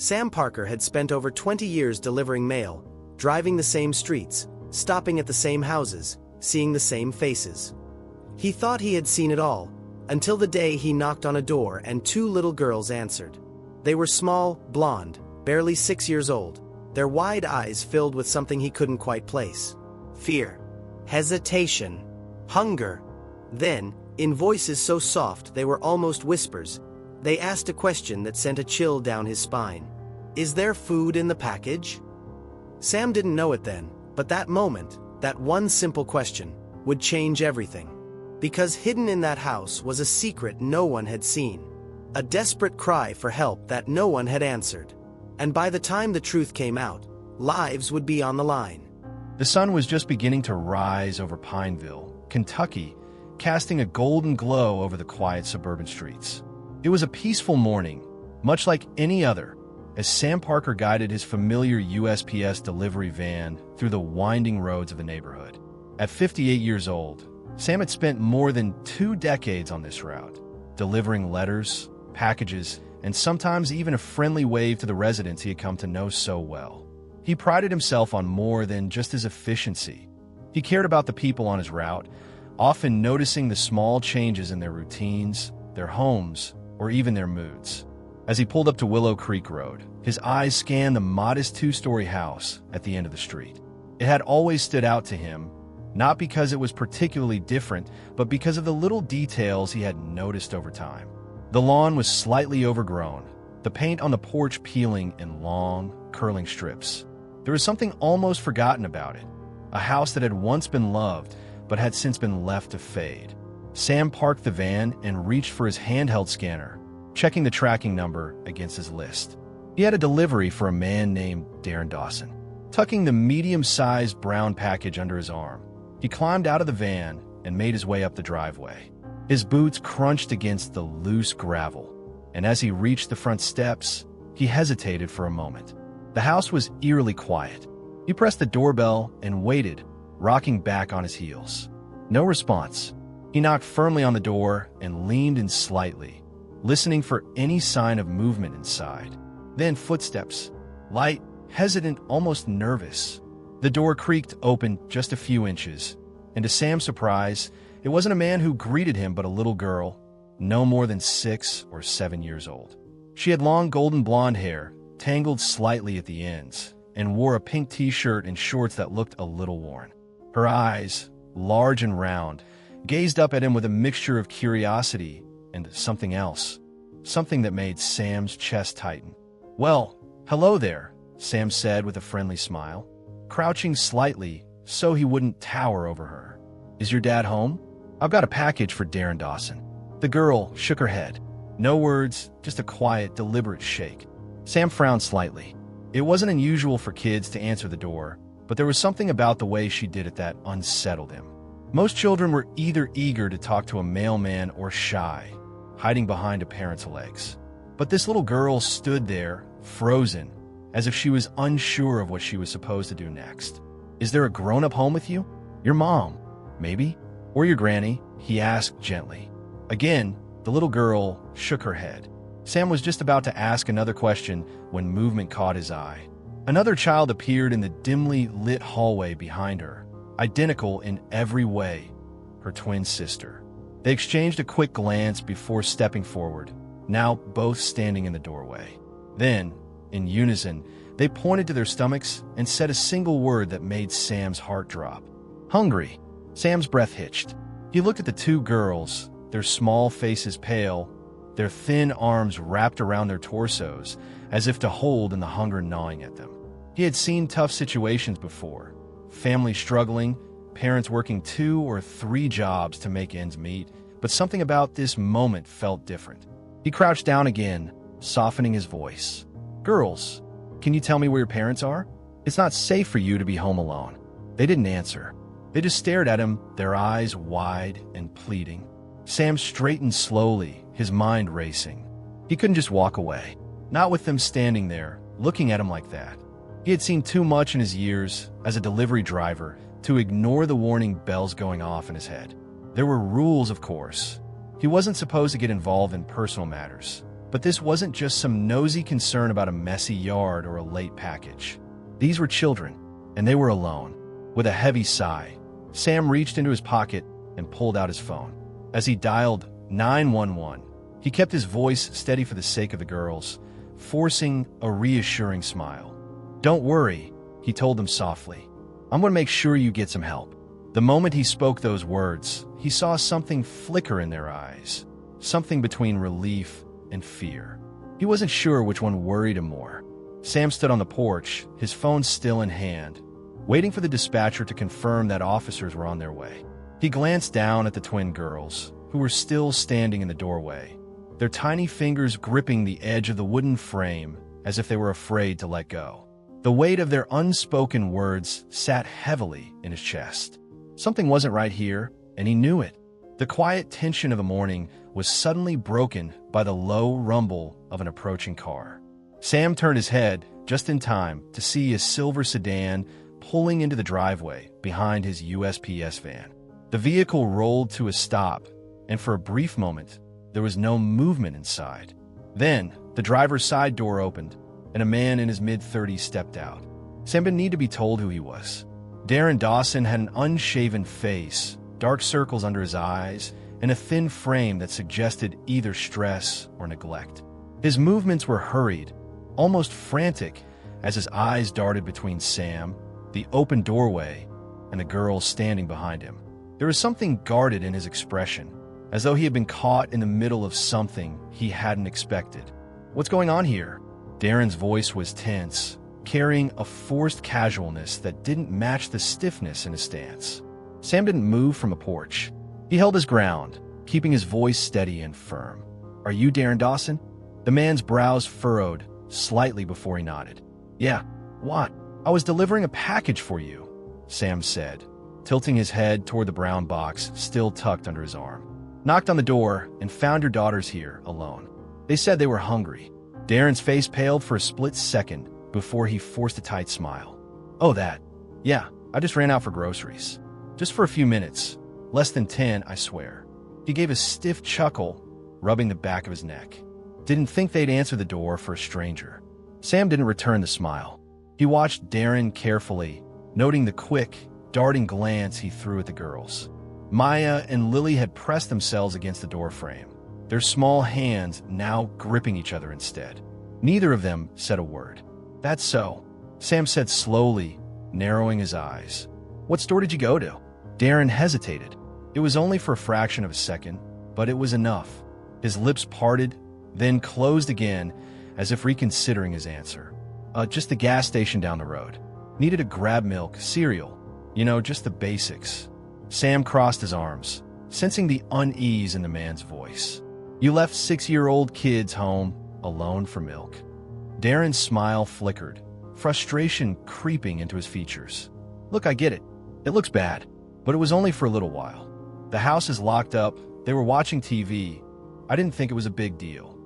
Sam Parker had spent over 20 years delivering mail, driving the same streets, stopping at the same houses, seeing the same faces. He thought he had seen it all, until the day he knocked on a door and two little girls answered. They were small, blonde, barely 6 years old, their wide eyes filled with something he couldn't quite place. Fear, hesitation, hunger. Then, in voices so soft they were almost whispers, they asked a question that sent a chill down his spine. "Is there food in the package?" Sam didn't know it then, but that moment, that one simple question, would change everything. Because hidden in that house was a secret no one had seen. A desperate cry for help that no one had answered. And by the time the truth came out, lives would be on the line. The sun was just beginning to rise over Pineville, Kentucky, casting a golden glow over the quiet suburban streets. It was a peaceful morning, much like any other, as Sam Parker guided his familiar USPS delivery van through the winding roads of the neighborhood. At 58 years old, Sam had spent more than 2 decades on this route, delivering letters, packages, and sometimes even a friendly wave to the residents he had come to know so well. He prided himself on more than just his efficiency. He cared about the people on his route, often noticing the small changes in their routines, their homes, or even their moods. As he pulled up to Willow Creek Road, his eyes scanned the modest 2-story house at the end of the street. It had always stood out to him, not because it was particularly different, but because of the little details he had noticed over time. The lawn was slightly overgrown, the paint on the porch peeling in long, curling strips. There was something almost forgotten about it, a house that had once been loved, but had since been left to fade. Sam parked the van and reached for his handheld scanner, checking the tracking number against his list. He had a delivery for a man named Darren Dawson. Tucking the medium-sized brown package under his arm, he climbed out of the van and made his way up the driveway. His boots crunched against the loose gravel, and as he reached the front steps, he hesitated for a moment. The house was eerily quiet. He pressed the doorbell and waited, rocking back on his heels. No response. He knocked firmly on the door and leaned in slightly, listening for any sign of movement inside. Then footsteps, light, hesitant, almost nervous. The door creaked open just a few inches, and to Sam's surprise, it wasn't a man who greeted him but a little girl, no more than 6 or 7 years old. She had long golden blonde hair, tangled slightly at the ends, and wore a pink t-shirt and shorts that looked a little worn. Her eyes, large and round, gazed up at him with a mixture of curiosity and something else, something that made Sam's chest tighten. "Well, hello there," Sam said with a friendly smile, crouching slightly so he wouldn't tower over her. "Is your dad home? I've got a package for Darren Dawson." The girl shook her head. No words, just a quiet, deliberate shake. Sam frowned slightly. It wasn't unusual for kids to answer the door, but there was something about the way she did it that unsettled him. Most children were either eager to talk to a mailman or shy, hiding behind a parent's legs. But this little girl stood there, frozen, as if she was unsure of what she was supposed to do next. "Is there a grown-up home with you? Your mom, maybe? Or your granny?" he asked gently. Again, the little girl shook her head. Sam was just about to ask another question when movement caught his eye. Another child appeared in the dimly lit hallway behind her, identical in every way, her twin sister. They exchanged a quick glance before stepping forward, now both standing in the doorway. Then, in unison, they pointed to their stomachs and said a single word that made Sam's heart drop. "Hungry." Sam's breath hitched. He looked at the two girls, their small faces pale, their thin arms wrapped around their torsos, as if to hold in the hunger gnawing at them. He had seen tough situations before, families struggling, parents working 2 or 3 jobs to make ends meet, but something about this moment felt different. He crouched down again, softening his voice. "Girls, can you tell me where your parents are? It's not safe for you to be home alone." They didn't answer. They just stared at him, their eyes wide and pleading. Sam straightened slowly, his mind racing. He couldn't just walk away, not with them standing there, looking at him like that. He had seen too much in his years as a delivery driver to ignore the warning bells going off in his head. There were rules, of course. He wasn't supposed to get involved in personal matters. But this wasn't just some nosy concern about a messy yard or a late package. These were children, and they were alone. With a heavy sigh, Sam reached into his pocket and pulled out his phone. As he dialed 911, he kept his voice steady for the sake of the girls, forcing a reassuring smile. "Don't worry," he told them softly. "I'm going to make sure you get some help." The moment he spoke those words, he saw something flicker in their eyes, something between relief and fear. He wasn't sure which one worried him more. Sam stood on the porch, his phone still in hand, waiting for the dispatcher to confirm that officers were on their way. He glanced down at the twin girls, who were still standing in the doorway, their tiny fingers gripping the edge of the wooden frame as if they were afraid to let go. The weight of their unspoken words sat heavily in his chest. Something wasn't right here, and he knew it. The quiet tension of the morning was suddenly broken by the low rumble of an approaching car. Sam turned his head just in time to see a silver sedan pulling into the driveway behind his USPS van. The vehicle rolled to a stop, and for a brief moment, there was no movement inside. Then, the driver's side door opened, and a man in his mid-30s stepped out. Sam didn't need to be told who he was. Darren Dawson had an unshaven face, dark circles under his eyes, and a thin frame that suggested either stress or neglect. His movements were hurried, almost frantic, as his eyes darted between Sam, the open doorway, and the girls standing behind him. There was something guarded in his expression, as though he had been caught in the middle of something he hadn't expected. "What's going on here?" Darren's voice was tense, carrying a forced casualness that didn't match the stiffness in his stance. Sam didn't move from the porch. He held his ground, keeping his voice steady and firm. "Are you Darren Dawson?" The man's brows furrowed slightly before he nodded. "Yeah, what?" "I was delivering a package for you," Sam said, tilting his head toward the brown box still tucked under his arm. "Knocked on the door and found your daughters here, alone. They said they were hungry." Darren's face paled for a split second before he forced a tight smile. "Oh, that. Yeah, I just ran out for groceries. Just for a few minutes. Less than 10, I swear." He gave a stiff chuckle, rubbing the back of his neck. Didn't think they'd answer the door for a stranger. Sam didn't return the smile. He watched Darren carefully, noting the quick, darting glance he threw at the girls. Maya and Lily had pressed themselves against the doorframe, their small hands now gripping each other instead. Neither of them said a word. "That's so," Sam said slowly, narrowing his eyes. "What store did you go to?" Darren hesitated. It was only for a fraction of a second, but it was enough. His lips parted, then closed again, as if reconsidering his answer. Just the gas station down the road. Needed a grab milk, cereal. Just the basics." Sam crossed his arms, sensing the unease in the man's voice. "You left 6-year-old kids home, alone for milk." Darren's smile flickered, frustration creeping into his features. "Look, I get it. It looks bad, but it was only for a little while. The house is locked up, they were watching TV. I didn't think it was a big deal."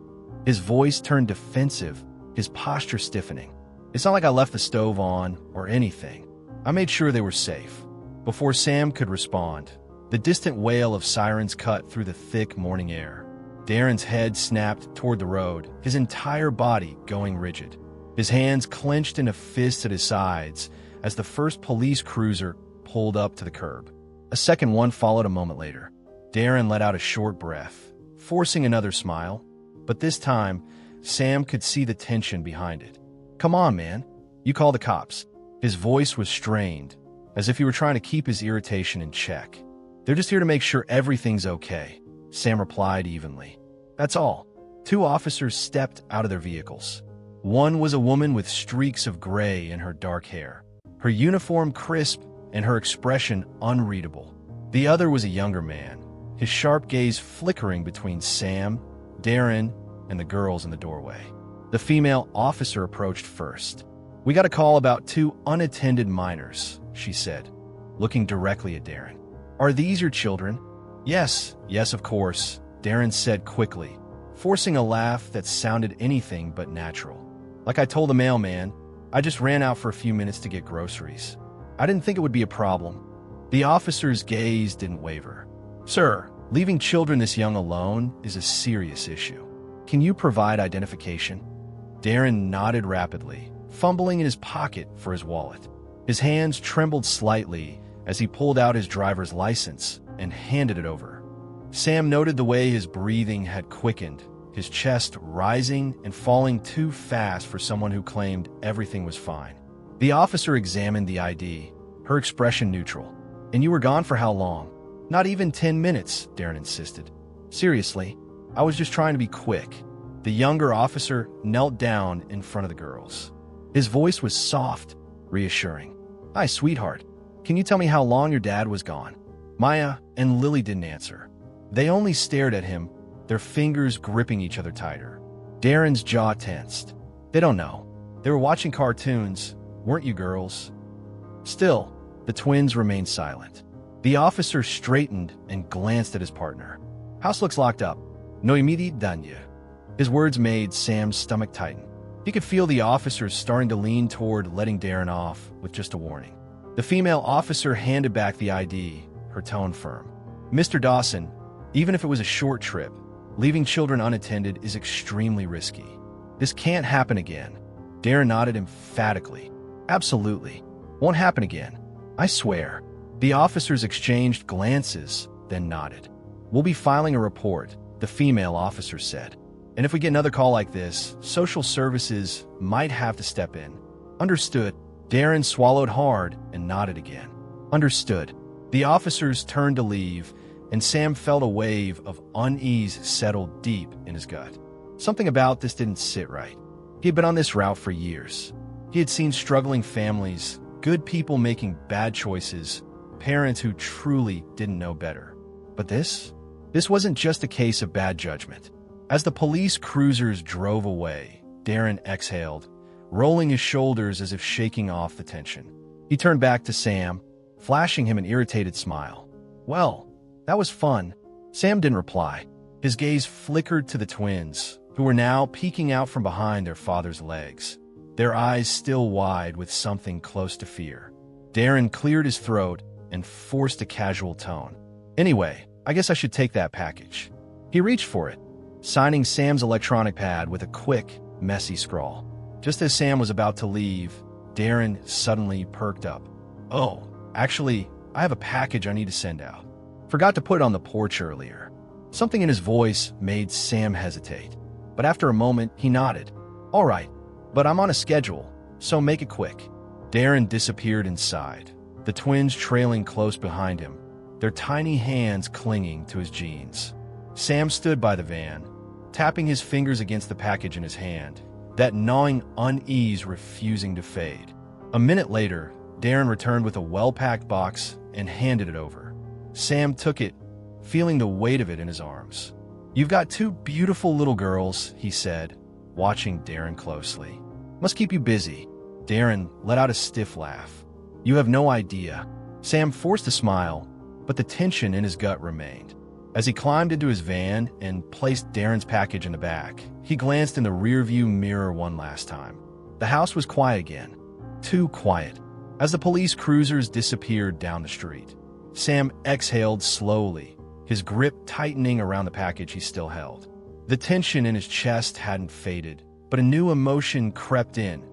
His voice turned defensive, his posture stiffening. "It's not like I left the stove on or anything. I made sure they were safe." Before Sam could respond, the distant wail of sirens cut through the thick morning air. Darren's head snapped toward the road, his entire body going rigid. His hands clenched in a fist at his sides as the first police cruiser pulled up to the curb. A second one followed a moment later. Darren let out a short breath, forcing another smile, but this time, Sam could see the tension behind it. "Come on, man. You call the cops." His voice was strained, as if he were trying to keep his irritation in check. "They're just here to make sure everything's okay," Sam replied evenly. "That's all." 2 officers stepped out of their vehicles. One was a woman with streaks of gray in her dark hair, her uniform crisp and her expression unreadable. The other was a younger man, his sharp gaze flickering between Sam, Darren, and the girls in the doorway. The female officer approached first. "We got a call about 2 unattended minors," she said, looking directly at Darren. "Are these your children?" Yes, of course," Darren said quickly, forcing a laugh that sounded anything but natural. "Like I told the mailman, I just ran out for a few minutes to get groceries. I didn't think it would be a problem." The officer's gaze didn't waver. "Sir, leaving children this young alone is a serious issue. Can you provide identification? Darren nodded rapidly, fumbling in his pocket for his wallet. His hands trembled slightly as he pulled out his driver's license and handed it over. Sam noted the way his breathing had quickened, his chest rising and falling too fast for someone who claimed everything was fine. The officer examined the ID, her expression neutral. And you were gone for how long? Not even 10 minutes, Darren insisted. Seriously, I was just trying to be quick. The younger officer knelt down in front of the girls. His voice was soft, reassuring. Hi, sweetheart. Can you tell me how long your dad was gone? Maya and Lily didn't answer. They only stared at him, their fingers gripping each other tighter. Darren's jaw tensed. They don't know. They were watching cartoons, weren't you girls? Still, the twins remained silent. The officer straightened and glanced at his partner. House looks locked up. No immediate daño. His words made Sam's stomach tighten. He could feel the officers starting to lean toward letting Darren off with just a warning. The female officer handed back the ID, her tone firm. Mr. Dawson, even if it was a short trip, leaving children unattended is extremely risky. This can't happen again. Darren nodded emphatically. Absolutely. Won't happen again. I swear. The officers exchanged glances, then nodded. We'll be filing a report, the female officer said. And if we get another call like this, social services might have to step in. Understood. Darren swallowed hard and nodded again. Understood. The officers turned to leave, and Sam felt a wave of unease settle deep in his gut. Something about this didn't sit right. He had been on this route for years. He had seen struggling families, good people making bad choices, parents who truly didn't know better. But this wasn't just a case of bad judgment. As the police cruisers drove away, Darren exhaled, rolling his shoulders as if shaking off the tension. He turned back to Sam, flashing him an irritated smile. Well, that was fun. Sam didn't reply. His gaze flickered to the twins, who were now peeking out from behind their father's legs, their eyes still wide with something close to fear. Darren cleared his throat and forced a casual tone. Anyway, I guess I should take that package. He reached for it, signing Sam's electronic pad with a quick, messy scrawl. Just as Sam was about to leave, Darren suddenly perked up. Oh, actually, I have a package I need to send out. Forgot to put it on the porch earlier. Something in his voice made Sam hesitate. But after a moment, he nodded. All right, but I'm on a schedule, so make it quick. Darren disappeared inside, the twins trailing close behind him, their tiny hands clinging to his jeans. Sam stood by the van, tapping his fingers against the package in his hand, that gnawing unease refusing to fade. A minute later, Darren returned with a well-packed box and handed it over. Sam took it, feeling the weight of it in his arms. You've got two beautiful little girls, he said, watching Darren closely. Must keep you busy. Darren let out a stiff laugh. You have no idea. Sam forced a smile, but the tension in his gut remained. As he climbed into his van and placed Darren's package in the back, he glanced in the rearview mirror one last time. The house was quiet again. Too quiet. As the police cruisers disappeared down the street, Sam exhaled slowly, his grip tightening around the package he still held. The tension in his chest hadn't faded, but a new emotion crept in.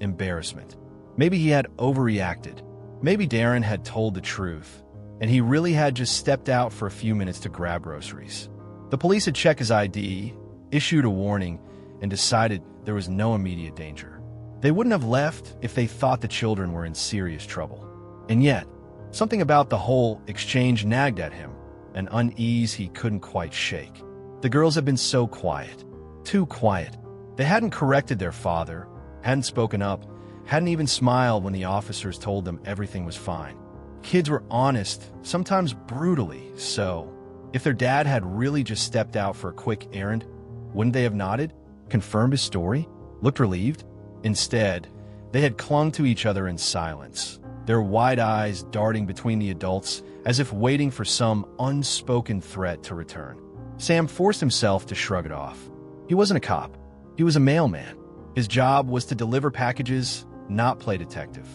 Embarrassment. Maybe he had overreacted. Maybe Darren had told the truth, and he really had just stepped out for a few minutes to grab groceries. The police had checked his ID, issued a warning, and decided there was no immediate danger. They wouldn't have left if they thought the children were in serious trouble. And yet, something about the whole exchange nagged at him, an unease he couldn't quite shake. The girls had been so quiet. Too quiet. They hadn't corrected their father, hadn't spoken up, hadn't even smiled when the officers told them everything was fine. Kids were honest, sometimes brutally so. If their dad had really just stepped out for a quick errand, wouldn't they have nodded, confirmed his story, looked relieved? Instead, they had clung to each other in silence, their wide eyes darting between the adults as if waiting for some unspoken threat to return. Sam forced himself to shrug it off. He wasn't a cop. He was a mailman. His job was to deliver packages, not play detective.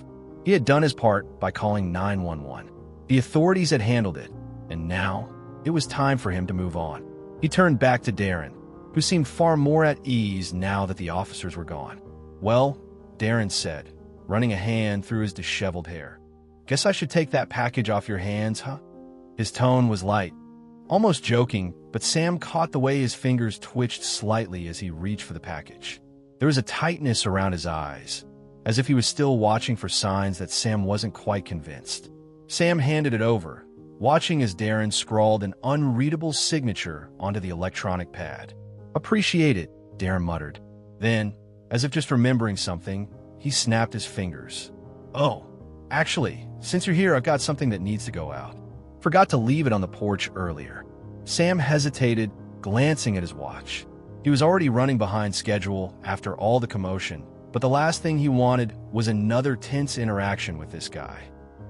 He had done his part by calling 911. The authorities had handled it, and now it was time for him to move on. He turned back to Darren, who seemed far more at ease now that the officers were gone. "Well," Darren said, running a hand through his disheveled hair. "Guess I should take that package off your hands, huh?" His tone was light, almost joking, but Sam caught the way his fingers twitched slightly as he reached for the package. There was a tightness around his eyes, as if he was still watching for signs that Sam wasn't quite convinced. Sam handed it over, watching as Darren scrawled an unreadable signature onto the electronic pad. "Appreciate it," Darren muttered. Then, as if just remembering something, he snapped his fingers. "Oh, actually, since you're here, I've got something that needs to go out. Forgot to leave it on the porch earlier." Sam hesitated, glancing at his watch. He was already running behind schedule after all the commotion, but the last thing he wanted was another tense interaction with this guy.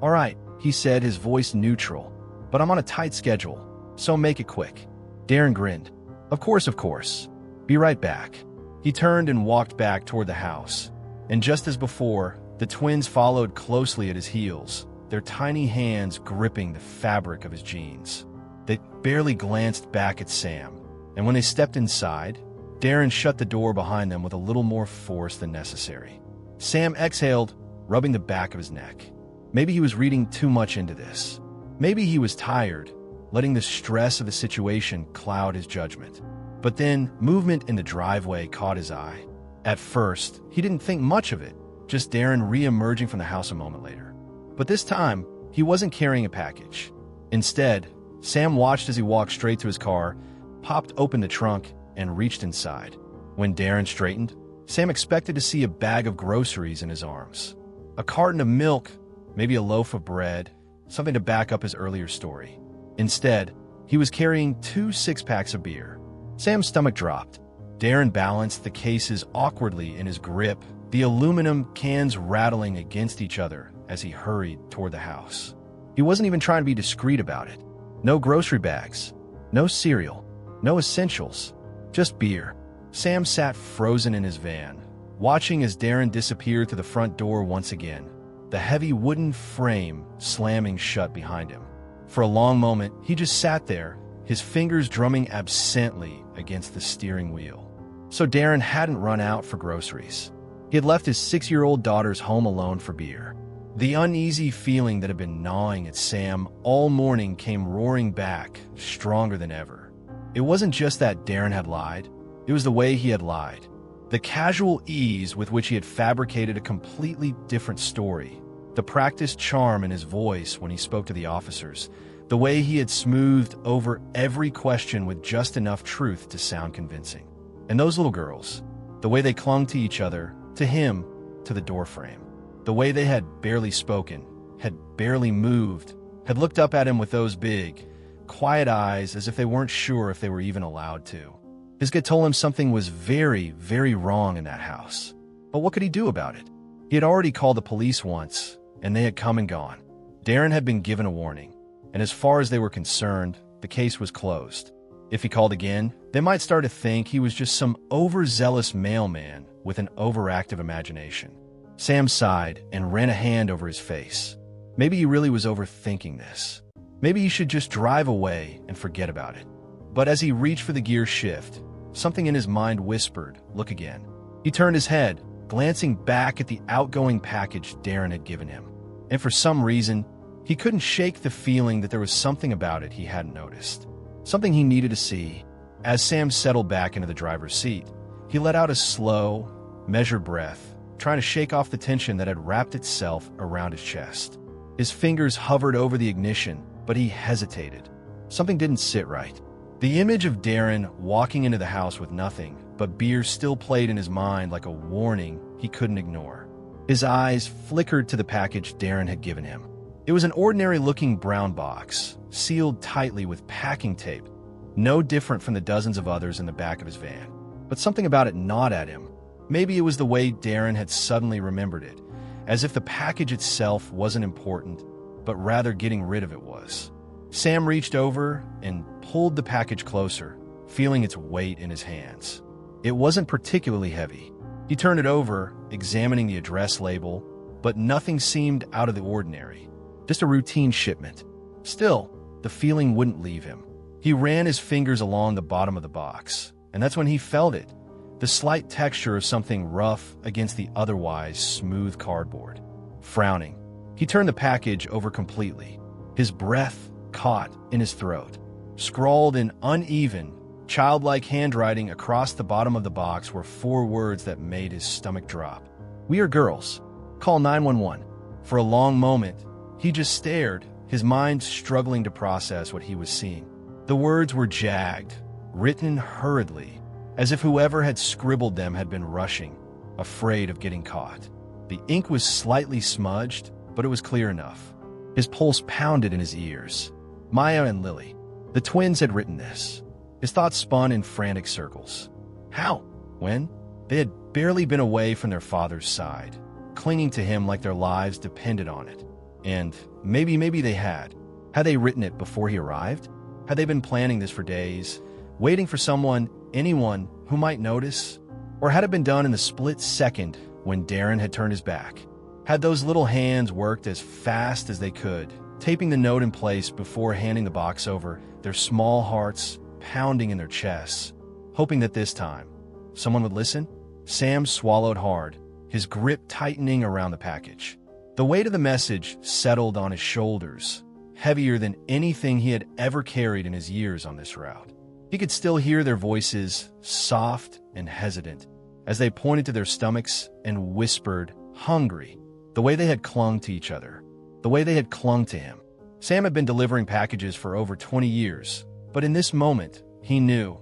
"All right," he said, his voice neutral, "but I'm on a tight schedule, so make it quick." Darren grinned. Of course. Be right back." He turned and walked back toward the house, and just as before, the twins followed closely at his heels, their tiny hands gripping the fabric of his jeans. They barely glanced back at Sam, and when they stepped inside, Darren shut the door behind them with a little more force than necessary. Sam exhaled, rubbing the back of his neck. Maybe he was reading too much into this. Maybe he was tired, letting the stress of the situation cloud his judgment. But then, movement in the driveway caught his eye. At first, he didn't think much of it, just Darren re-emerging from the house a moment later. But this time, he wasn't carrying a package. Instead, Sam watched as he walked straight to his car, popped open the trunk, and reached inside. When Darren straightened, Sam expected to see a bag of groceries in his arms. A carton of milk, maybe a loaf of bread, something to back up his earlier story. Instead, he was carrying 2 six-packs of beer. Sam's stomach dropped. Darren balanced the cases awkwardly in his grip, the aluminum cans rattling against each other as he hurried toward the house. He wasn't even trying to be discreet about it. No grocery bags, no cereal, no essentials, just beer. Sam sat frozen in his van, watching as Darren disappeared through the front door once again, the heavy wooden frame slamming shut behind him. For a long moment, he just sat there, his fingers drumming absently against the steering wheel. So Darren hadn't run out for groceries. He had left his 6-year-old daughter's home alone for beer. The uneasy feeling that had been gnawing at Sam all morning came roaring back, stronger than ever. It wasn't just that Darren had lied, it was the way he had lied. The casual ease with which he had fabricated a completely different story. The practiced charm in his voice when he spoke to the officers. The way he had smoothed over every question with just enough truth to sound convincing. And those little girls, the way they clung to each other, to him, to the doorframe. The way they had barely spoken, had barely moved, had looked up at him with those big, quiet eyes as if they weren't sure if they were even allowed to. His gut told him something was very, very wrong in that house. But what could he do about it? He had already called the police once, and they had come and gone. Darren had been given a warning, and as far as they were concerned, the case was closed. If he called again, they might start to think he was just some overzealous mailman with an overactive imagination. Sam sighed and ran a hand over his face. Maybe he really was overthinking this. Maybe he should just drive away and forget about it. But as he reached for the gear shift, something in his mind whispered, "Look again." He turned his head, glancing back at the outgoing package Darren had given him. And for some reason, he couldn't shake the feeling that there was something about it he hadn't noticed. Something he needed to see. As Sam settled back into the driver's seat, he let out a slow, measured breath, trying to shake off the tension that had wrapped itself around his chest. His fingers hovered over the ignition, but he hesitated. Something didn't sit right. The image of Darren walking into the house with nothing but beer still played in his mind like a warning he couldn't ignore. His eyes flickered to the package Darren had given him. It was an ordinary-looking brown box, sealed tightly with packing tape, no different from the dozens of others in the back of his van. But something about it gnawed at him. Maybe it was the way Darren had suddenly remembered it, as if the package itself wasn't important, but rather getting rid of it was. Sam reached over and pulled the package closer, feeling its weight in his hands. It wasn't particularly heavy. He turned it over, examining the address label, but nothing seemed out of the ordinary. Just a routine shipment. Still, the feeling wouldn't leave him. He ran his fingers along the bottom of the box, And that's when he felt it, the slight texture of something rough against the otherwise smooth cardboard. Frowning, he turned the package over completely, his breath caught in his throat. Scrawled in uneven, childlike handwriting across the bottom of the box were 4 words that made his stomach drop. "We are girls. Call 911. For a long moment, he just stared, his mind struggling to process what he was seeing. The words were jagged, written hurriedly, as if whoever had scribbled them had been rushing, afraid of getting caught. The ink was slightly smudged, but it was clear enough. His pulse pounded in his ears. Maya and Lily. The twins had written this. His thoughts spun in frantic circles. How? When? They had barely been away from their father's side, clinging to him like their lives depended on it. And maybe they had. Had they written it before he arrived? Had they been planning this for days, waiting for someone, anyone, who might notice? Or had it been done in the split second when Darren had turned his back? Had those little hands worked as fast as they could, taping the note in place before handing the box over, their small hearts pounding in their chests, hoping that this time someone would listen? Sam swallowed hard, his grip tightening around the package. The weight of the message settled on his shoulders, heavier than anything he had ever carried in his years on this route. He could still hear their voices, soft and hesitant, as they pointed to their stomachs and whispered, hungry, the way they had clung to each other, the way they had clung to him. Sam had been delivering packages for over 20 years, but in this moment, he knew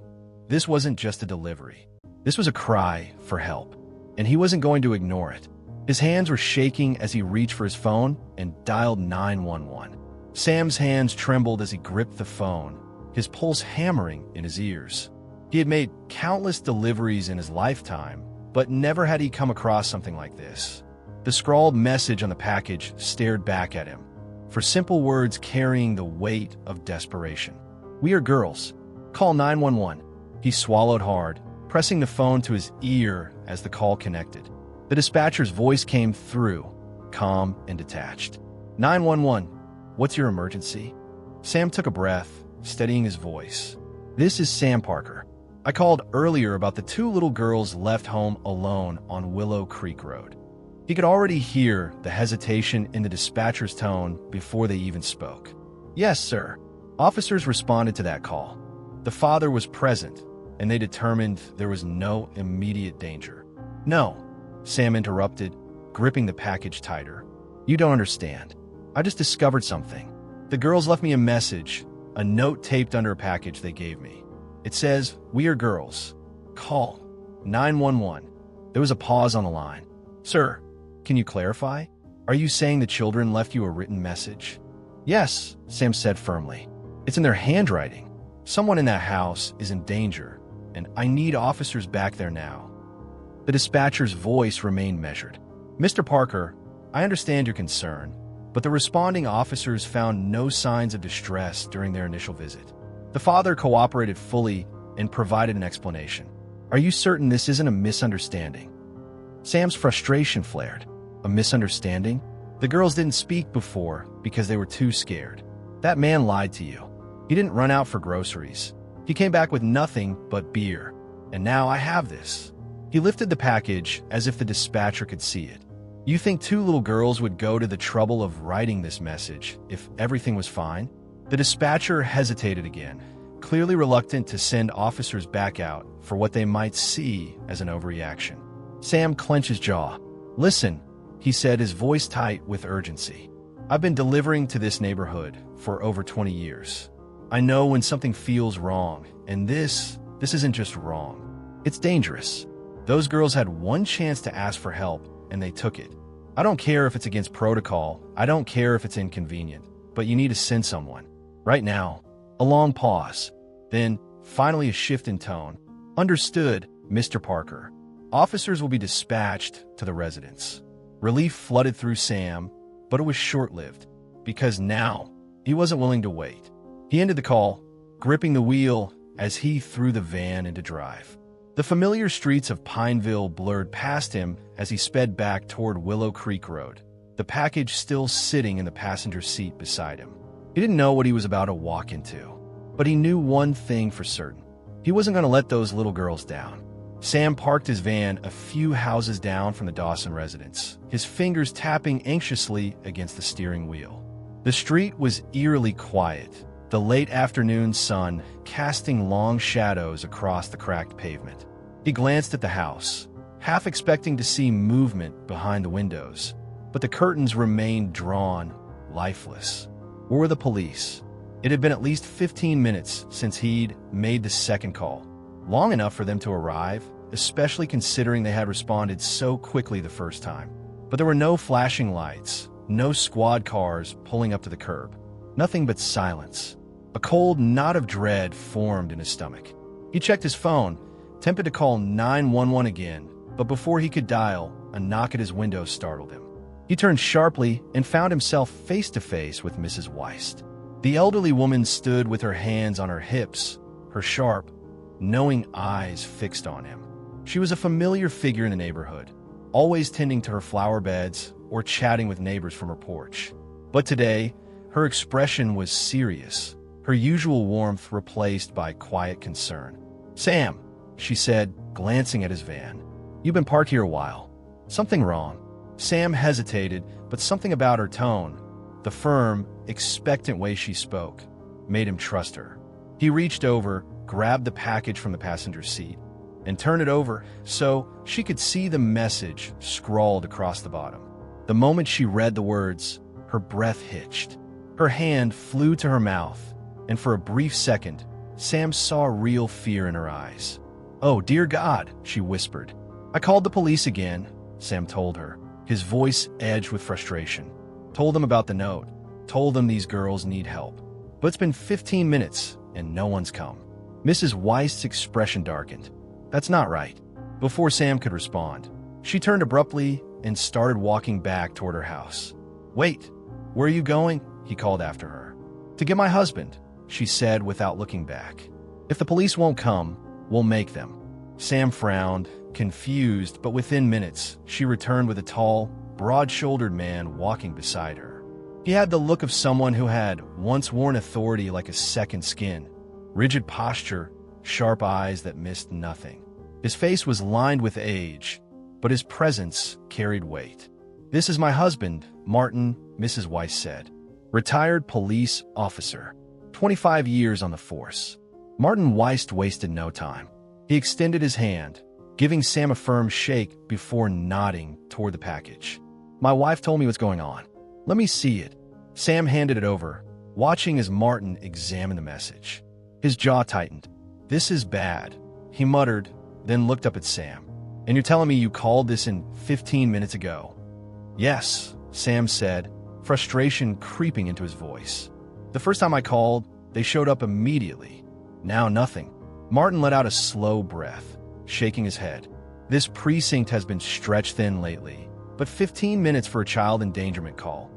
this wasn't just a delivery. This was a cry for help, and he wasn't going to ignore it. His hands were shaking as he reached for his phone and dialed 911. Sam's hands trembled as he gripped the phone, his pulse hammering in his ears. He had made countless deliveries in his lifetime, but never had he come across something like this. The scrawled message on the package stared back at him, for simple words carrying the weight of desperation. We are girls. Call 911. He swallowed hard, pressing the phone to his ear as the call connected. The dispatcher's voice came through, calm and detached. 911, what's your emergency? Sam took a breath, steadying his voice. This is Sam Parker. I called earlier about the 2 little girls left home alone on Willow Creek Road. He could already hear the hesitation in the dispatcher's tone before they even spoke. Yes, sir. Officers responded to that call. The father was present, and they determined there was no immediate danger. No, Sam interrupted, gripping the package tighter. You don't understand. I just discovered something. The girls left me a message, a note taped under a package they gave me. It says, we are girls. Call 911. There was a pause on the line. Sir, can you clarify? Are you saying the children left you a written message? Yes, Sam said firmly. It's in their handwriting. Someone in that house is in danger, and I need officers back there now. The dispatcher's voice remained measured. Mr. Parker, I understand your concern, but the responding officers found no signs of distress during their initial visit. The father cooperated fully and provided an explanation. Are you certain this isn't a misunderstanding? Sam's frustration flared. A misunderstanding? The girls didn't speak before because they were too scared. That man lied to you. He didn't run out for groceries. He came back with nothing but beer. And now I have this. He lifted the package as if the dispatcher could see it. You think 2 little girls would go to the trouble of writing this message if everything was fine? The dispatcher hesitated again, clearly reluctant to send officers back out for what they might see as an overreaction. Sam clenched his jaw. Listen, he said, his voice tight with urgency. I've been delivering to this neighborhood for over 20 years. I know when something feels wrong, and this isn't just wrong. It's dangerous. Those girls had one chance to ask for help, and they took it. I don't care if it's against protocol. I don't care if it's inconvenient, but you need to send someone. Right now. A long pause. Then, finally a shift in tone. Understood, Mr. Parker. Officers will be dispatched to the residence. Relief flooded through Sam, but it was short-lived, because now he wasn't willing to wait. He ended the call, gripping the wheel as he threw the van into drive. The familiar streets of Pineville blurred past him as he sped back toward Willow Creek Road, the package still sitting in the passenger seat beside him. He didn't know what he was about to walk into, but he knew one thing for certain. He wasn't going to let those little girls down. Sam parked his van a few houses down from the Dawson residence, his fingers tapping anxiously against the steering wheel. The street was eerily quiet, the late afternoon sun casting long shadows across the cracked pavement. He glanced at the house, half expecting to see movement behind the windows, but the curtains remained drawn, lifeless. Where were the police? It had been at least 15 minutes since he'd made the second call, long enough for them to arrive, especially considering they had responded so quickly the first time. But there were no flashing lights, no squad cars pulling up to the curb, nothing but silence. A cold knot of dread formed in his stomach. He checked his phone, tempted to call 911 again, but before he could dial, a knock at his window startled him. He turned sharply and found himself face to face with Mrs. Weist. The elderly woman stood with her hands on her hips, her sharp, knowing eyes fixed on him. She was a familiar figure in the neighborhood, always tending to her flower beds or chatting with neighbors from her porch. But today, her expression was serious, her usual warmth replaced by quiet concern. "Sam," she said, glancing at his van. "You've been parked here a while. Something wrong?" Sam hesitated, but something about her tone, the firm, expectant way she spoke, made him trust her. He reached over, grabbed the package from the passenger seat, and turned it over so she could see the message scrawled across the bottom. The moment she read the words, her breath hitched. Her hand flew to her mouth, and for a brief second, Sam saw real fear in her eyes. "Oh, dear God," she whispered. "I called the police again," Sam told her, his voice edged with frustration. "Told them about the note, told them these girls need help. But it's been 15 minutes, and no one's come." Mrs. Weist's expression darkened. "That's not right." Before Sam could respond, she turned abruptly and started walking back toward her house. "Wait, where are you going?" he called after her. "To get my husband," she said without looking back. "If the police won't come, we'll make them." Sam frowned, confused, but within minutes, she returned with a tall, broad-shouldered man walking beside her. He had the look of someone who had once worn authority like a second skin, rigid posture, sharp eyes that missed nothing. His face was lined with age, but his presence carried weight. "This is my husband, Martin," Mrs. Weist said. "Retired police officer. 25 years on the force." Martin Weist wasted no time. He extended his hand, giving Sam a firm shake before nodding toward the package. "My wife told me what's going on. Let me see it." Sam handed it over, watching as Martin examined the message. His jaw tightened. "This is bad," he muttered, then looked up at Sam. "And you're telling me you called this in 15 minutes ago?" "Yes," Sam said, frustration creeping into his voice. "The first time I called, they showed up immediately. Now nothing." Martin let out a slow breath, shaking his head. "This precinct has been stretched thin lately, but 15 minutes for a child endangerment call."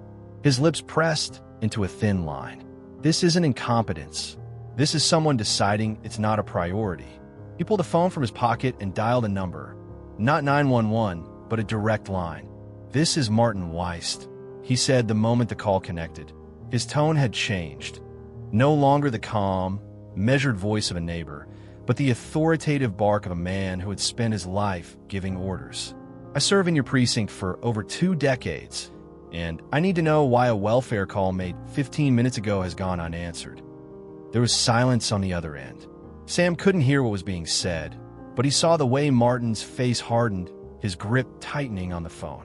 His lips pressed into a thin line. "This isn't incompetence. This is someone deciding it's not a priority." He pulled a phone from his pocket and dialed a number. Not 911, but a direct line. "This is Martin Weist," he said the moment the call connected. His tone had changed. No longer the calm, measured voice of a neighbor, but the authoritative bark of a man who had spent his life giving orders. "I serve in your precinct for over 2 decades, and I need to know why a welfare call made 15 minutes ago has gone unanswered." There was silence on the other end. Sam couldn't hear what was being said, but he saw the way Martin's face hardened, his grip tightening on the phone.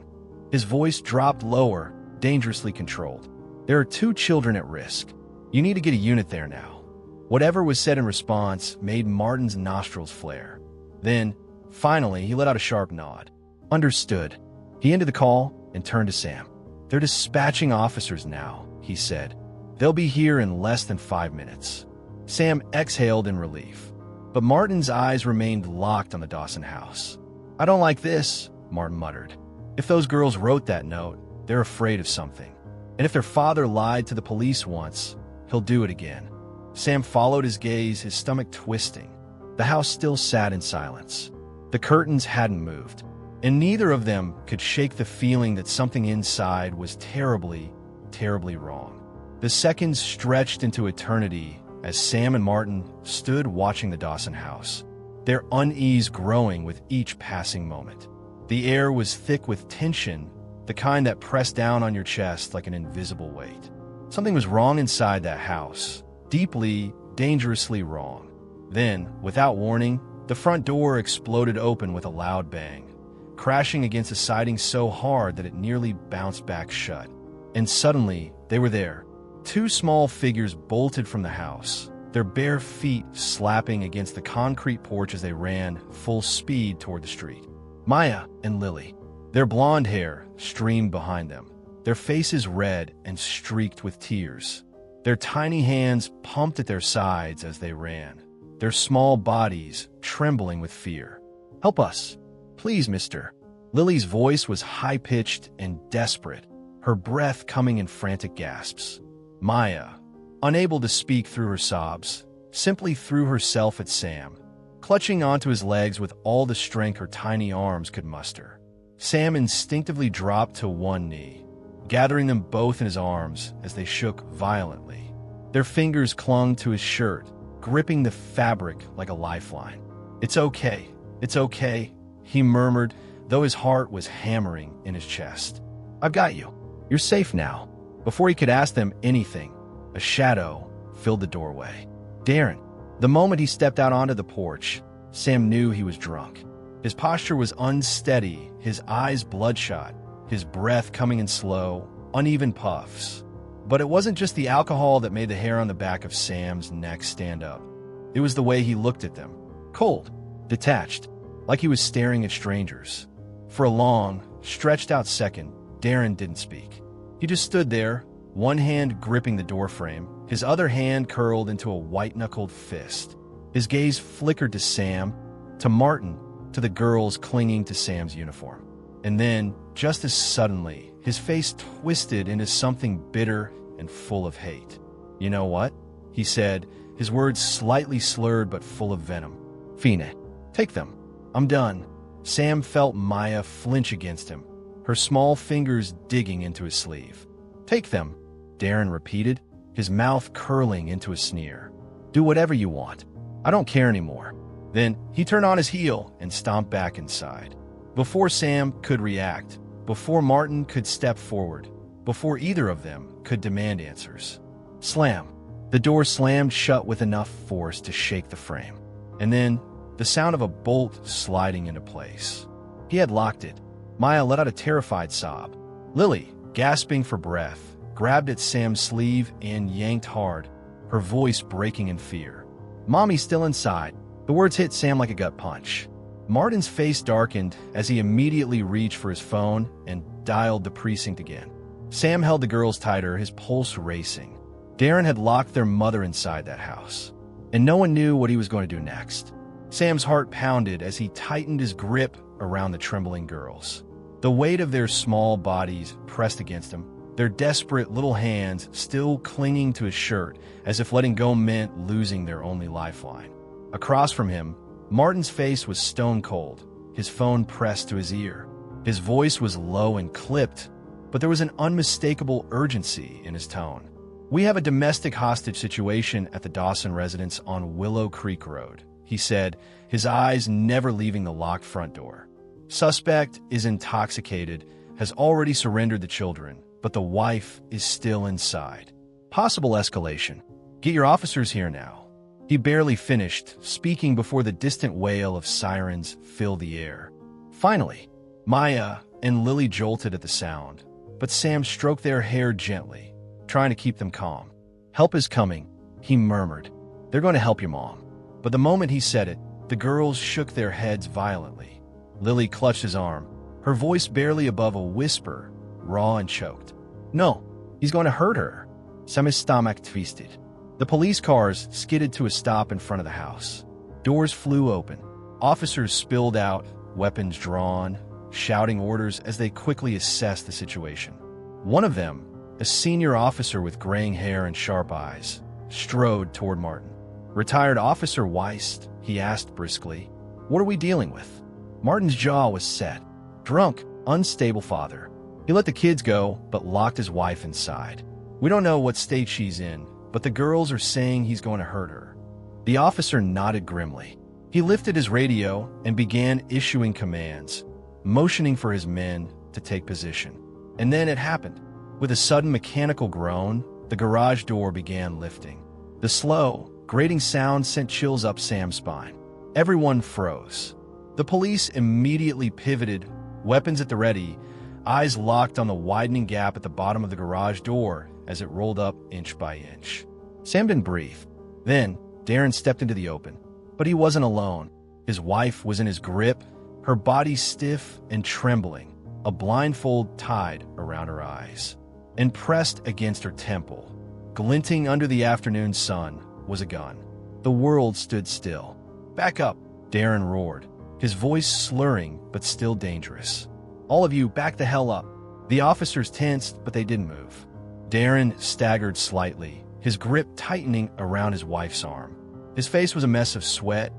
His voice dropped lower, dangerously controlled. "There are 2 children at risk. You need to get a unit there now." Whatever was said in response made Martin's nostrils flare. Then, finally, he let out a sharp nod. "Understood." He ended the call and turned to Sam. "They're dispatching officers now," he said. "They'll be here in less than 5 minutes." Sam exhaled in relief, but Martin's eyes remained locked on the Dawson house. "I don't like this," Martin muttered. "If those girls wrote that note, they're afraid of something. And if their father lied to the police once, he'll do it again." Sam followed his gaze, his stomach twisting. The house still sat in silence. The curtains hadn't moved, and neither of them could shake the feeling that something inside was terribly, terribly wrong. The seconds stretched into eternity as Sam and Martin stood watching the Dawson house, their unease growing with each passing moment. The air was thick with tension, the kind that pressed down on your chest like an invisible weight. Something was wrong inside that house, deeply, dangerously wrong. Then, without warning, the front door exploded open with a loud bang, crashing against a siding so hard that it nearly bounced back shut. And suddenly, they were there. Two small figures bolted from the house, their bare feet slapping against the concrete porch as they ran full speed toward the street. Maya and Lily. Their blonde hair streamed behind them, their faces red and streaked with tears. Their tiny hands pumped at their sides as they ran, their small bodies trembling with fear. "Help us. Please, mister." Lily's voice was high-pitched and desperate, her breath coming in frantic gasps. Maya, unable to speak through her sobs, simply threw herself at Sam, clutching onto his legs with all the strength her tiny arms could muster. Sam instinctively dropped to one knee, gathering them both in his arms as they shook violently. Their fingers clung to his shirt, gripping the fabric like a lifeline. It's okay, he murmured, though his heart was hammering in his chest. "I've got you. You're safe now." Before he could ask them anything, a shadow filled the doorway. Darren. The moment he stepped out onto the porch, Sam knew he was drunk. His posture was unsteady, his eyes bloodshot, his breath coming in slow, uneven puffs. But it wasn't just the alcohol that made the hair on the back of Sam's neck stand up. It was the way he looked at them. Cold, detached, like he was staring at strangers. For a long, stretched-out second, Darren didn't speak. He just stood there, one hand gripping the doorframe, his other hand curled into a white-knuckled fist. His gaze flickered to Sam, to Martin, to the girls clinging to Sam's uniform. And then, just as suddenly, his face twisted into something bitter and full of hate. "You know what?" he said, his words slightly slurred but full of venom. "Fine, take them. I'm done." Sam felt Maya flinch against him, her small fingers digging into his sleeve. "Take them," Darren repeated, his mouth curling into a sneer. "Do whatever you want. I don't care anymore." Then he turned on his heel and stomped back inside. Before Sam could react, before Martin could step forward, before either of them could demand answers. Slam. The door slammed shut with enough force to shake the frame. And then, the sound of a bolt sliding into place. He had locked it. Maya let out a terrified sob. Lily, gasping for breath, grabbed at Sam's sleeve and yanked hard, her voice breaking in fear. "Mommy's still inside." The words hit Sam like a gut punch. Martin's face darkened as he immediately reached for his phone and dialed the precinct again. Sam held the girls tighter, his pulse racing. Darren had locked their mother inside that house, and no one knew what he was going to do next. Sam's heart pounded as he tightened his grip around the trembling girls. The weight of their small bodies pressed against him, their desperate little hands still clinging to his shirt as if letting go meant losing their only lifeline. Across from him, Martin's face was stone cold, his phone pressed to his ear. His voice was low and clipped, but there was an unmistakable urgency in his tone. "We have a domestic hostage situation at the Dawson residence on Willow Creek Road," he said, his eyes never leaving the locked front door. "Suspect is intoxicated, has already surrendered the children, but the wife is still inside. Possible escalation. Get your officers here now." He barely finished, speaking before the distant wail of sirens filled the air. Finally, Maya and Lily jolted at the sound, but Sam stroked their hair gently, trying to keep them calm. "Help is coming," he murmured. "They're going to help your mom." But the moment he said it, the girls shook their heads violently. Lily clutched his arm, her voice barely above a whisper, raw and choked. "No, he's going to hurt her." Sam's stomach twisted. The police cars skidded to a stop in front of the house. Doors flew open. Officers spilled out, weapons drawn, shouting orders as they quickly assessed the situation. One of them, a senior officer with graying hair and sharp eyes, strode toward Martin. "Retired Officer Weist," he asked briskly, "what are we dealing with?" Martin's jaw was set. Drunk, unstable father. He let the kids go, but locked his wife inside. "We don't know what state she's in," but the girls are saying he's going to hurt her. The officer nodded grimly. He lifted his radio and began issuing commands, motioning for his men to take position. And then it happened. With a sudden mechanical groan, the garage door began lifting. The slow, grating sound sent chills up Sam's spine. Everyone froze. The police immediately pivoted, weapons at the ready, eyes locked on the widening gap at the bottom of the garage door as it rolled up inch by inch. Sam didn't breathe. Then, Darren stepped into the open. But he wasn't alone. His wife was in his grip, her body stiff and trembling, a blindfold tied around her eyes. And pressed against her temple, glinting under the afternoon sun, was a gun. The world stood still. "Back up," Darren roared, his voice slurring but still dangerous. "All of you, back the hell up." The officers tensed, but they didn't move. Darren staggered slightly, his grip tightening around his wife's arm. His face was a mess of sweat,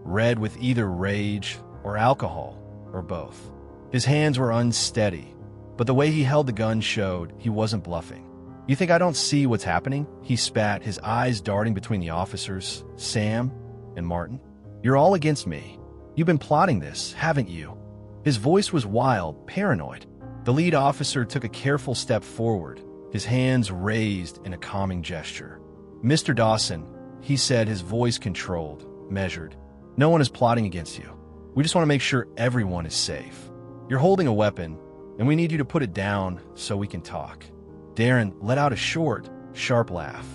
red with either rage or alcohol, or both. His hands were unsteady, but the way he held the gun showed he wasn't bluffing. "You think I don't see what's happening?" He spat, his eyes darting between the officers, Sam and Martin. "You're all against me. You've been plotting this, haven't you?" His voice was wild, paranoid. The lead officer took a careful step forward, his hands raised in a calming gesture. "Mr. Dawson," he said, his voice controlled, measured. "No one is plotting against you. We just want to make sure everyone is safe. You're holding a weapon, and we need you to put it down so we can talk." Darren let out a short, sharp laugh.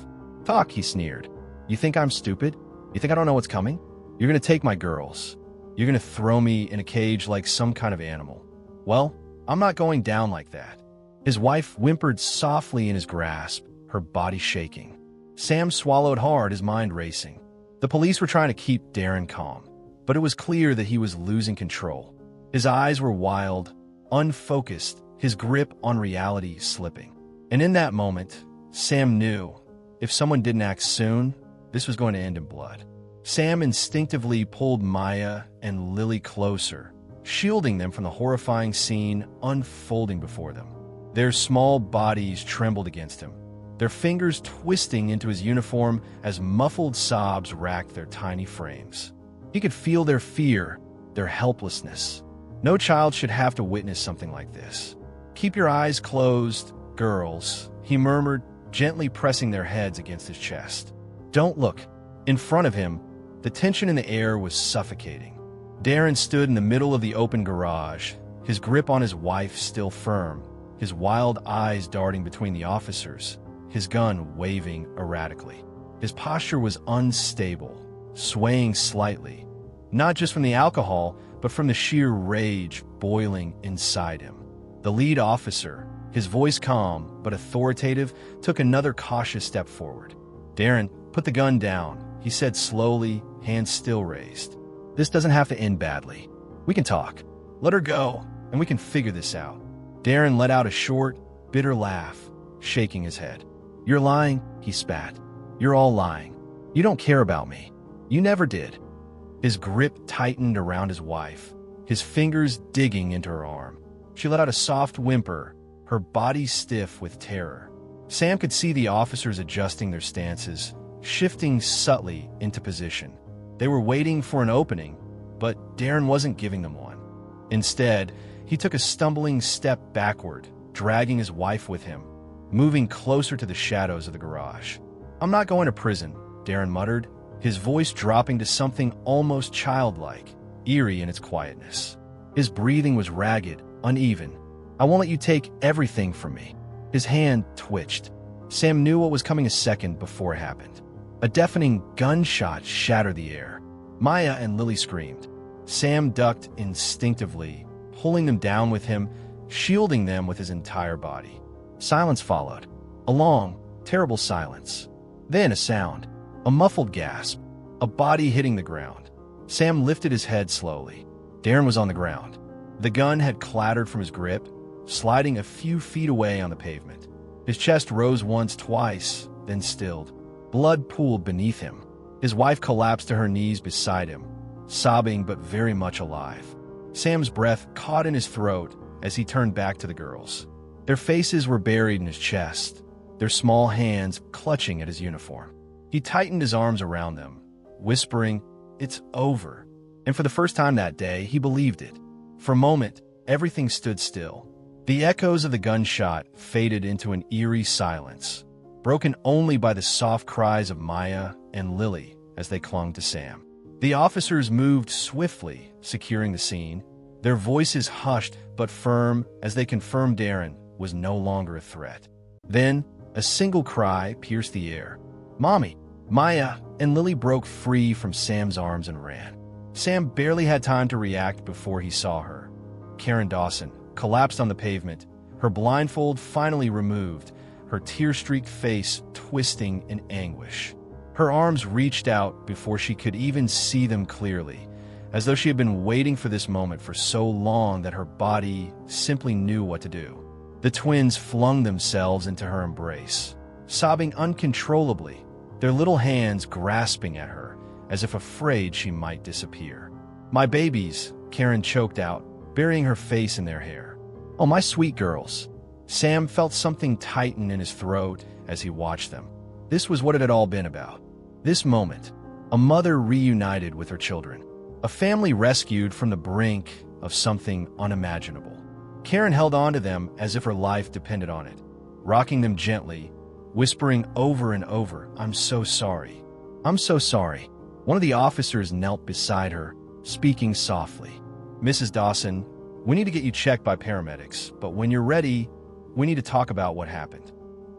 "Talk," he sneered. "You think I'm stupid? You think I don't know what's coming? You're going to take my girls. You're going to throw me in a cage like some kind of animal. Well, I'm not going down like that." His wife whimpered softly in his grasp, her body shaking. Sam swallowed hard, his mind racing. The police were trying to keep Darren calm, but it was clear that he was losing control. His eyes were wild, unfocused, his grip on reality slipping. And in that moment, Sam knew if someone didn't act soon, this was going to end in blood. Sam instinctively pulled Maya and Lily closer, shielding them from the horrifying scene unfolding before them. Their small bodies trembled against him, their fingers twisting into his uniform as muffled sobs racked their tiny frames. He could feel their fear, their helplessness. No child should have to witness something like this. "Keep your eyes closed, girls," he murmured, gently pressing their heads against his chest. "Don't look." In front of him, the tension in the air was suffocating. Darren stood in the middle of the open garage, his grip on his wife still firm, his wild eyes darting between the officers, his gun waving erratically. His posture was unstable, swaying slightly, not just from the alcohol, but from the sheer rage boiling inside him. The lead officer, his voice calm but authoritative, took another cautious step forward. "Darren, put the gun down," he said slowly, hands still raised. "This doesn't have to end badly. We can talk. Let her go, and we can figure this out." Darren let out a short, bitter laugh, shaking his head. "You're lying," he spat. "You're all lying. You don't care about me. You never did." His grip tightened around his wife, his fingers digging into her arm. She let out a soft whimper, her body stiff with terror. Sam could see the officers adjusting their stances, shifting subtly into position. They were waiting for an opening, but Darren wasn't giving them one. Instead, he took a stumbling step backward, dragging his wife with him, moving closer to the shadows of the garage. "I'm not going to prison," Darren muttered, his voice dropping to something almost childlike, eerie in its quietness. His breathing was ragged, uneven. "I won't let you take everything from me." His hand twitched. Sam knew what was coming a second before it happened. A deafening gunshot shattered the air. Maya and Lily screamed. Sam ducked instinctively, pulling them down with him, shielding them with his entire body. Silence followed. A long, terrible silence. Then a sound. A muffled gasp. A body hitting the ground. Sam lifted his head slowly. Darren was on the ground. The gun had clattered from his grip, sliding a few feet away on the pavement. His chest rose once, twice, then stilled. Blood pooled beneath him. His wife collapsed to her knees beside him, sobbing but very much alive. Sam's breath caught in his throat as he turned back to the girls. Their faces were buried in his chest, their small hands clutching at his uniform. He tightened his arms around them, whispering, "It's over." And for the first time that day, he believed it. For a moment, everything stood still. The echoes of the gunshot faded into an eerie silence, broken only by the soft cries of Maya and Lily as they clung to Sam. The officers moved swiftly, securing the scene, their voices hushed but firm as they confirmed Darren was no longer a threat. Then, a single cry pierced the air. "Mommy!" Maya and Lily broke free from Sam's arms and ran. Sam barely had time to react before he saw her. Karen Dawson collapsed on the pavement, her blindfold finally removed, her tear-streaked face twisting in anguish. Her arms reached out before she could even see them clearly, as though she had been waiting for this moment for so long that her body simply knew what to do. The twins flung themselves into her embrace, sobbing uncontrollably, their little hands grasping at her, as if afraid she might disappear. "My babies," Karen choked out, burying her face in their hair. "Oh, my sweet girls." Sam felt something tighten in his throat as he watched them. This was what it had all been about. This moment, a mother reunited with her children, a family rescued from the brink of something unimaginable. Karen held on to them as if her life depended on it, rocking them gently, whispering over and over, "I'm so sorry. I'm so sorry." One of the officers knelt beside her, speaking softly. "Mrs. Dawson, we need to get you checked by paramedics, but when you're ready, we need to talk about what happened."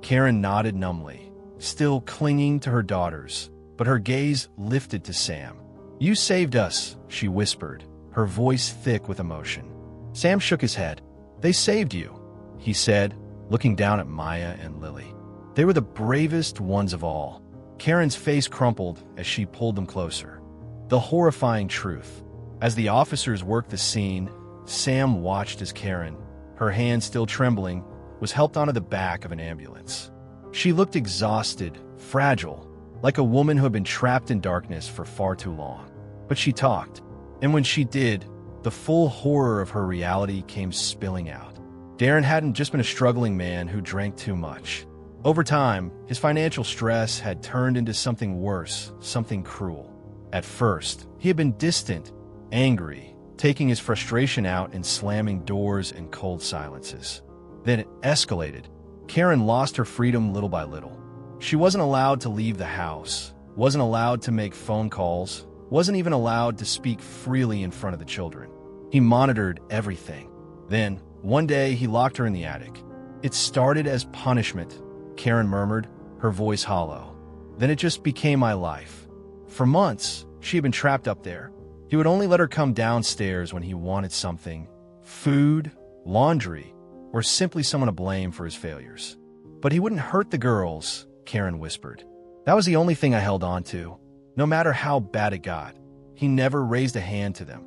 Karen nodded numbly, still clinging to her daughters, but her gaze lifted to Sam. "You saved us," she whispered, her voice thick with emotion. Sam shook his head. "They saved you," he said, looking down at Maya and Lily. "They were the bravest ones of all." Karen's face crumpled as she pulled them closer. The horrifying truth. As the officers worked the scene, Sam watched as Karen, her hand still trembling, was helped onto the back of an ambulance. She looked exhausted, fragile, like a woman who had been trapped in darkness for far too long. But she talked, and when she did, the full horror of her reality came spilling out. Darren hadn't just been a struggling man who drank too much. Over time, his financial stress had turned into something worse, something cruel. At first, he had been distant, angry, taking his frustration out in slamming doors and cold silences. Then it escalated. Karen lost her freedom little by little. She wasn't allowed to leave the house, wasn't allowed to make phone calls, wasn't even allowed to speak freely in front of the children. He monitored everything. Then, one day, he locked her in the attic. "It started as punishment," Karen murmured, her voice hollow. "Then it just became my life." For months, she had been trapped up there. He would only let her come downstairs when he wanted something: food, laundry, or simply someone to blame for his failures. "But he wouldn't hurt the girls," Karen whispered. "That was the only thing I held on to. No matter how bad it got, he never raised a hand to them."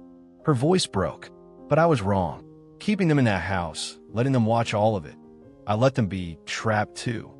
Her voice broke. "But I was wrong. Keeping them in that house, letting them watch all of it. I let them be trapped too."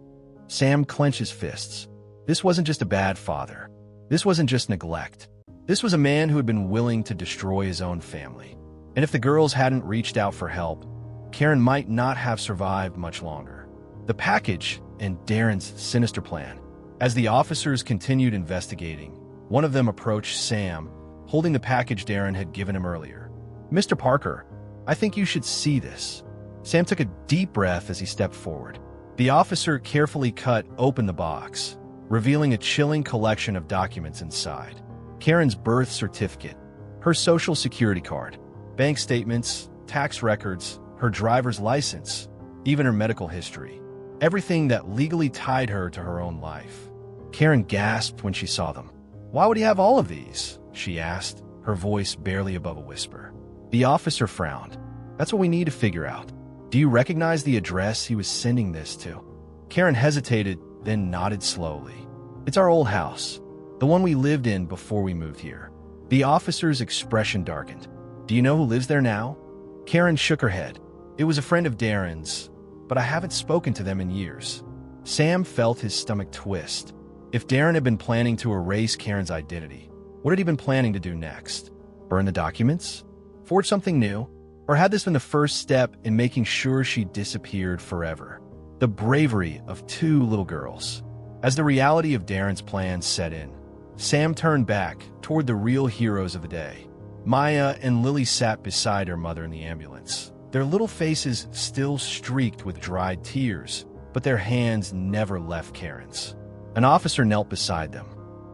Sam clenched his fists. This wasn't just a bad father. This wasn't just neglect. This was a man who had been willing to destroy his own family. And if the girls hadn't reached out for help, Karen might not have survived much longer. The package and Darren's sinister plan. As the officers continued investigating, one of them approached Sam, holding the package Darren had given him earlier. "Mr. Parker, I think you should see this." Sam took a deep breath as he stepped forward. The officer carefully cut open the box, revealing a chilling collection of documents inside. Karen's birth certificate, her social security card, bank statements, tax records, her driver's license, even her medical history. Everything that legally tied her to her own life. Karen gasped when she saw them. "Why would he have all of these?" she asked, her voice barely above a whisper. The officer frowned. "That's what we need to figure out. Do you recognize the address he was sending this to?" Karen hesitated, then nodded slowly. "It's our old house, the one we lived in before we moved here." The officer's expression darkened. "Do you know who lives there now?" Karen shook her head. "It was a friend of Darren's, but I haven't spoken to them in years." Sam felt his stomach twist. If Darren had been planning to erase Karen's identity, what had he been planning to do next? Burn the documents? Forge something new? Or had this been the first step in making sure she disappeared forever? The bravery of two little girls. As the reality of Darren's plan set in, Sam turned back toward the real heroes of the day. Maya and Lily sat beside her mother in the ambulance, their little faces still streaked with dried tears, but their hands never left Karen's. An officer knelt beside them.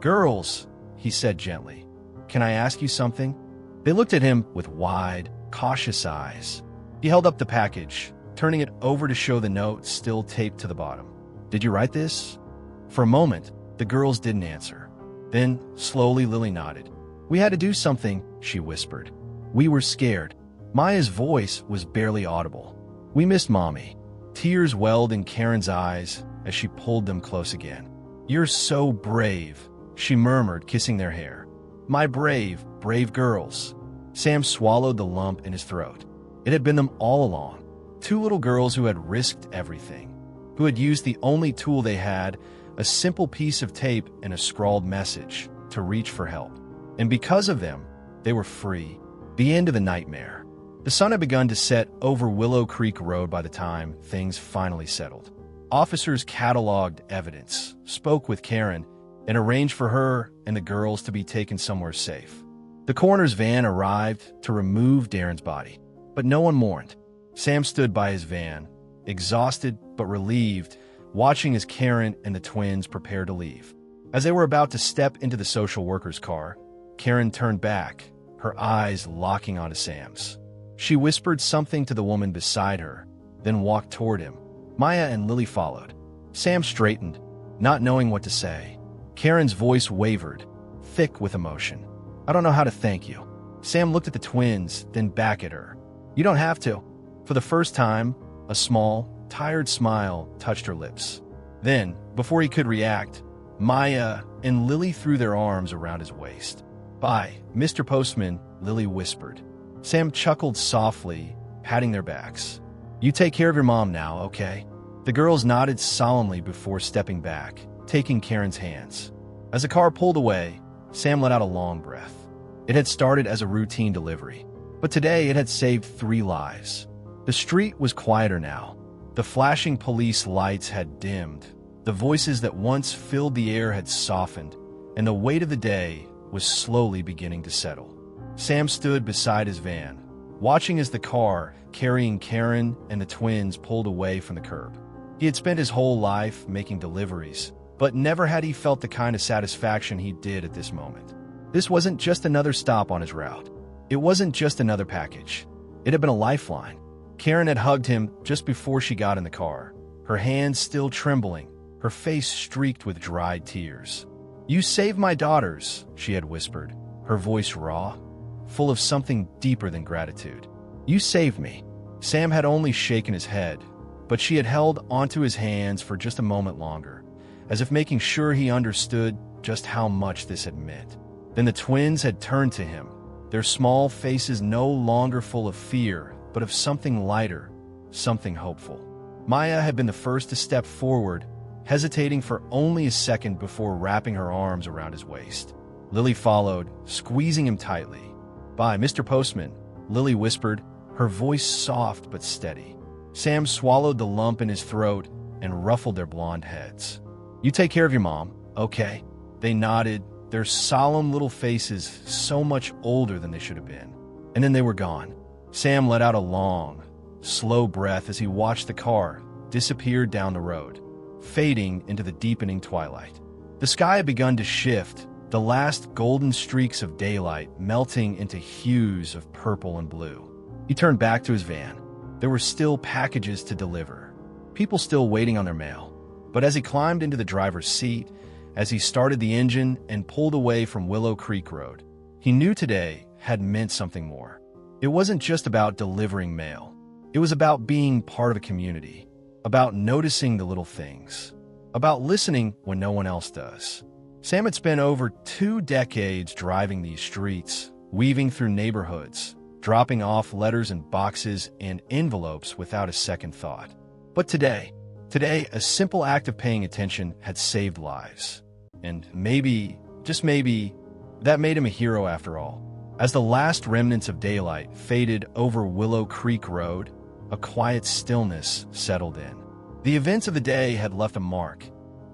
"Girls," he said gently, "can I ask you something?" They looked at him with wide, cautious eyes. He held up the package, turning it over to show the note still taped to the bottom. "Did you write this?" For a moment, the girls didn't answer. Then, slowly, Lily nodded. "We had to do something," she whispered. "We were scared." Maya's voice was barely audible. "We missed Mommy." Tears welled in Karen's eyes as she pulled them close again. "You're so brave," she murmured, kissing their hair. "My brave, brave girls." Sam swallowed the lump in his throat. It had been them all along. Two little girls who had risked everything, who had used the only tool they had, a simple piece of tape and a scrawled message, to reach for help. And because of them, they were free. The end of the nightmare. The sun had begun to set over Willow Creek Road by the time things finally settled. Officers cataloged evidence, spoke with Karen, and arranged for her and the girls to be taken somewhere safe. The coroner's van arrived to remove Darren's body, but no one mourned. Sam stood by his van, exhausted but relieved, watching as Karen and the twins prepared to leave. As they were about to step into the social worker's car, Karen turned back, her eyes locking onto Sam's. She whispered something to the woman beside her, then walked toward him. Maya and Lily followed. Sam straightened, not knowing what to say. Karen's voice wavered, thick with emotion. "I don't know how to thank you." Sam looked at the twins, then back at her. "You don't have to." For the first time, a small, tired smile touched her lips. Then, before he could react, Maya and Lily threw their arms around his waist. "Bye, Mr. Postman," Lily whispered. Sam chuckled softly, patting their backs. "You take care of your mom now, okay?" The girls nodded solemnly before stepping back, taking Karen's hands. As the car pulled away, Sam let out a long breath. It had started as a routine delivery, but today it had saved 3 lives. The street was quieter now. The flashing police lights had dimmed. The voices that once filled the air had softened, and the weight of the day was slowly beginning to settle. Sam stood beside his van, watching as the car carrying Karen and the twins pulled away from the curb. He had spent his whole life making deliveries, but never had he felt the kind of satisfaction he did at this moment. This wasn't just another stop on his route. It wasn't just another package. It had been a lifeline. Karen had hugged him just before she got in the car, her hands still trembling, her face streaked with dried tears. "You saved my daughters," she had whispered, her voice raw, full of something deeper than gratitude. "You saved me." Sam had only shaken his head, but she had held onto his hands for just a moment longer, as if making sure he understood just how much this had meant. Then the twins had turned to him, their small faces no longer full of fear, but of something lighter, something hopeful. Maya had been the first to step forward, hesitating for only a second before wrapping her arms around his waist. Lily followed, squeezing him tightly. "Bye, Mr. Postman," Lily whispered, her voice soft but steady. Sam swallowed the lump in his throat and ruffled their blonde heads. "You take care of your mom, okay?" They nodded, their solemn little faces so much older than they should have been. And then they were gone. Sam let out a long, slow breath as he watched the car disappear down the road, fading into the deepening twilight. The sky had begun to shift, the last golden streaks of daylight melting into hues of purple and blue. He turned back to his van. There were still packages to deliver, people still waiting on their mail. But as he climbed into the driver's seat, as he started the engine and pulled away from Willow Creek Road, he knew today had meant something more. It wasn't just about delivering mail. It was about being part of a community, about noticing the little things, about listening when no one else does. Sam had spent over 2 decades driving these streets, weaving through neighborhoods, dropping off letters and boxes and envelopes without a second thought. But today, a simple act of paying attention had saved lives. And maybe, just maybe, that made him a hero after all. As the last remnants of daylight faded over Willow Creek Road, a quiet stillness settled in. The events of the day had left a mark,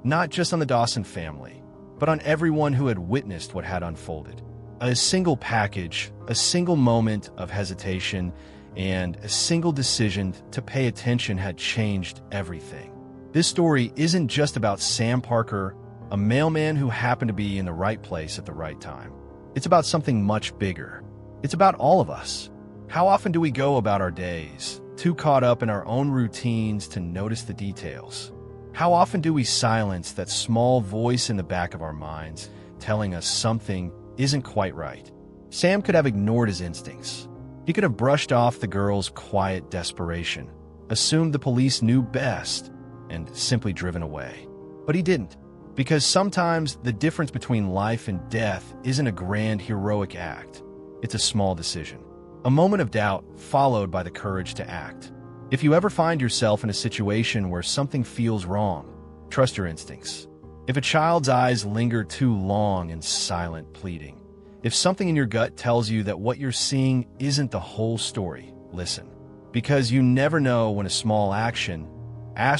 not just on the Dawson family, but on everyone who had witnessed what had unfolded. A single package, a single moment of hesitation, and a single decision to pay attention had changed everything. This story isn't just about Sam Parker, a mailman who happened to be in the right place at the right time. It's about something much bigger. It's about all of us. How often do we go about our days, too caught up in our own routines to notice the details? How often do we silence that small voice in the back of our minds telling us something isn't quite right? Sam could have ignored his instincts. He could have brushed off the girl's quiet desperation, assumed the police knew best, and simply driven away. But he didn't, because sometimes the difference between life and death isn't a grand heroic act. It's a small decision. A moment of doubt followed by the courage to act. If you ever find yourself in a situation where something feels wrong, trust your instincts. If a child's eyes linger too long in silent pleading, if something in your gut tells you that what you're seeing isn't the whole story, listen. Because you never know when a small action, a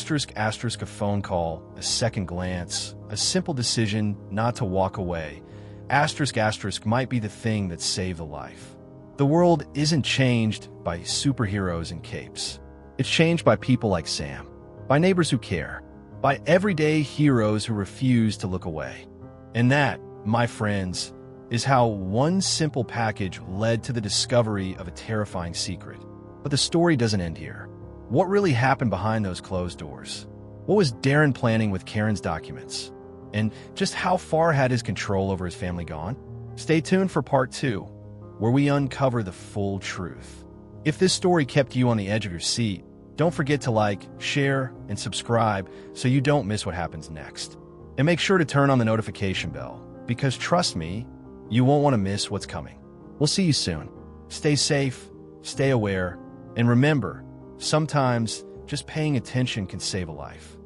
phone call, a second glance, a simple decision not to walk away, might be the thing that saved a life. The world isn't changed by superheroes and capes. It's changed by people like Sam, by neighbors who care, by everyday heroes who refuse to look away. And that, my friends, is how one simple package led to the discovery of a terrifying secret. But the story doesn't end here. What really happened behind those closed doors? What was Darren planning with Karen's documents? And just how far had his control over his family gone? Stay tuned for part 2, where we uncover the full truth. If this story kept you on the edge of your seat, don't forget to like, share, and subscribe so you don't miss what happens next. And make sure to turn on the notification bell, because trust me, you won't want to miss what's coming. We'll see you soon. Stay safe, stay aware, and remember, sometimes just paying attention can save a life.